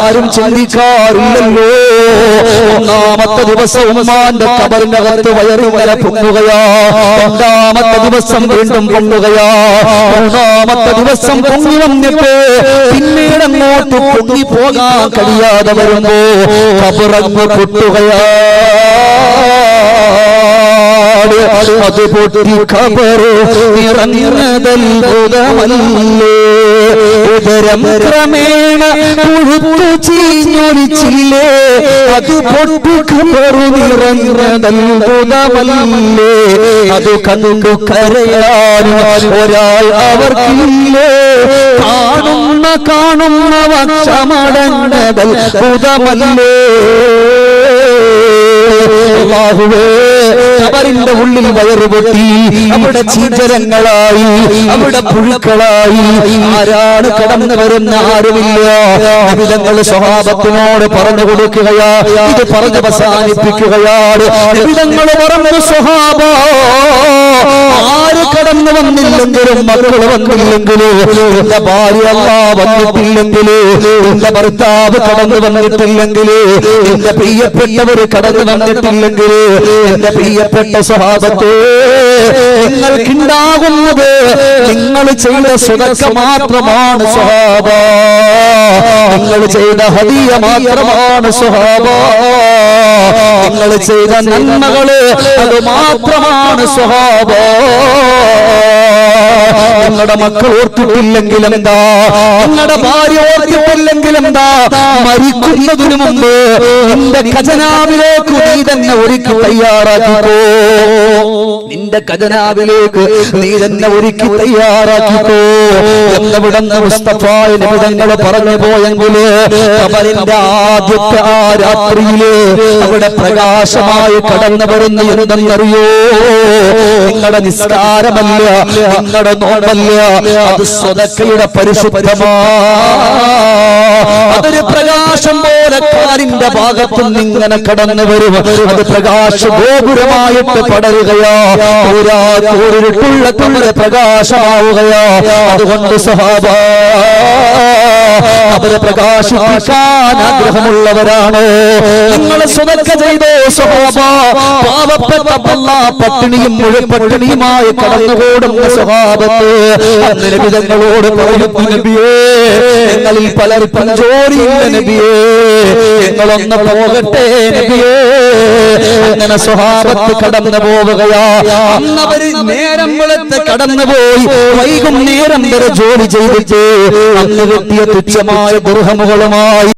ആരും ചിന്തിക്കാറില്ലല്ലോ. ഒന്നാമത്തെ ദിവസം ഉമ്മാന്റെ ഖബറിനകത്ത് വയറിങ്ങനെ പൊങ്ങുകയാ. രണ്ടാമത്തെ ദിവസം വീണ്ടും പൊങ്ങുകയാ. മൂന്നാമത്തെ ദിവസം പൊങ്ങി വന്നിട്ട് പിന്നീട് അങ്ങോട്ട് പൊങ്ങി പോകാൻ കഴിയാതെ വരുമ്പോ ഖബറങ്ങ് പൊട്ടുകയാ. അത് പൊട്ടി ഖബർ നിറഞ്ഞതത്ഭുതമല്ലേ. ഉദരം ക്രമേണ പുഴുത്തു ചീഞ്ഞൊലിച്ചില്ലേ. അത് പൊട്ടി ഖബർ നിറഞ്ഞതത്ഭുതമല്ലേ. അത് കണ്ടു കരയാൻ ഒരാൾ അവർക്കില്ലേ. കാണുന്ന വക്ഷമടങ്ങതത്ഭുതമല്ലേ. അല്ലാഹുവേ, ഖബറിന്റെ ഉള്ളിൽ വയറ് പൊട്ടി, അവിടെ ചീഞ്ചരങ്ങളായി, അവിടെ പുഴുക്കളായി. ആരാണ് കടന്നു വരുന്ന? ആരുമില്ല. നബിതങ്ങൾ സ്വഹാബത്തിനോട് പറഞ്ഞു കൊടുക്കുകയാ, ഇത് പറഞ്ഞ് അവസാനിപ്പിക്കുകയാണ്. നബിതങ്ങൾ പറഞ്ഞു, സ്വഹാബ, ആര് കടന്നു വന്നില്ലെങ്കിലും, മക്കൾ വന്നില്ലെങ്കിലും, എന്റെ ഭാര്യ വന്നിട്ടില്ലെങ്കില്, എന്റെ ഭർത്താവ് കടന്നു വന്നിട്ടില്ലെങ്കില്, എന്റെ പ്രിയപ്പെട്ടവര് കടന്നു വന്നിട്ടില്ലെങ്കില്, എന്റെ പ്രിയപ്പെട്ട സ്വഹാബത്തേ, നിങ്ങൾക്കുണ്ടാകുന്നത് നിങ്ങൾ ചെയ്ത സ്വതക്ക മാത്രമാണ് സ്വഹാബ. നിങ്ങൾ ചെയ്ത ഹദിയ മാത്രമാണ് സ്വഹാബ. നിങ്ങൾ ചെയ്ത നന്മകള് അത് മാത്രമാണ് സ്വഹാബ. നിങ്ങളുടെ മക്കൾ ഓർത്തിട്ടില്ലെങ്കിൽ എന്താ? നിങ്ങളുടെ ഭാര്യ ഓർത്തിട്ടില്ലെങ്കിൽ എന്താ? മരിക്കുന്നതിനു മുമ്പ് നിന്റെ ഖജനാവിലേക്ക് നീ തന്നെ ഒരുക്കി തയ്യാറാക്കിക്കോ. നിന്റെ ഖജനാവിലേക്ക് നീ തന്നെ ഒരുക്കി തയ്യാറാക്കിക്കോ എന്നിവിടുന്ന് മുസ്തഫായ നബി തങ്ങൾ പറഞ്ഞു പോയെങ്കില് ഖബറിന്റെ ആദ്യത്തെ ആ രാത്രിയില് അവിടെ പ്രകാശമായി കടന്നു വരുന്ന എന്തെന്നറിയോ? നിങ്ങളുടെ നിസ്കാരമല്ല, നിങ്ങളുടെ നോമ്പല്ല, അത് സ്വതക്കയുടെ പരിശുദ്ധമാ. അതൊരു പ്രകാശം പോലെ കാലിന്റെ ഭാഗത്തു നിന്നിങ്ങനെ കടന്നു വരും. അത് പ്രകാശ ഗോപുരമായിട്ട് പടരുകയാ. ുള്ള പ്രകാശമാവുകയാ. അതുകൊണ്ട് സഹാബ, അവരെ പ്രകാശിപ്പിക്കാൻ ആഗ്രഹമുള്ളവരാണ്. നിങ്ങൾ സ്വതക്ക ചെയ്തോ സ്വഹാബ. പാവപ്പെട്ട പട്ടിണിയും മുഴുപട്ടിണിയുമായി കടന്നുകൂടുന്ന സ്വഹാബത്ത് നബിതങ്ങളോട് പറയുന്നു, നബിയേ, നിങ്ങളിൽ പലർക്കും ജോലിയില്ല നബിയേ, നിങ്ങളൊന്ന് പോകട്ടെ നബിയേ. അങ്ങനെ സ്വഹാബത്ത് കടന്നു പോവുകയാ. അന്നവര് നേരം വെളുത്ത് കടന്നുപോയി വൈകുന്നേരം വരെ ജോലി ചെയ്തിട്ട് അന്ന് കിട്ടിയ തുച്ഛമായ ദുർഹമുകളുമായി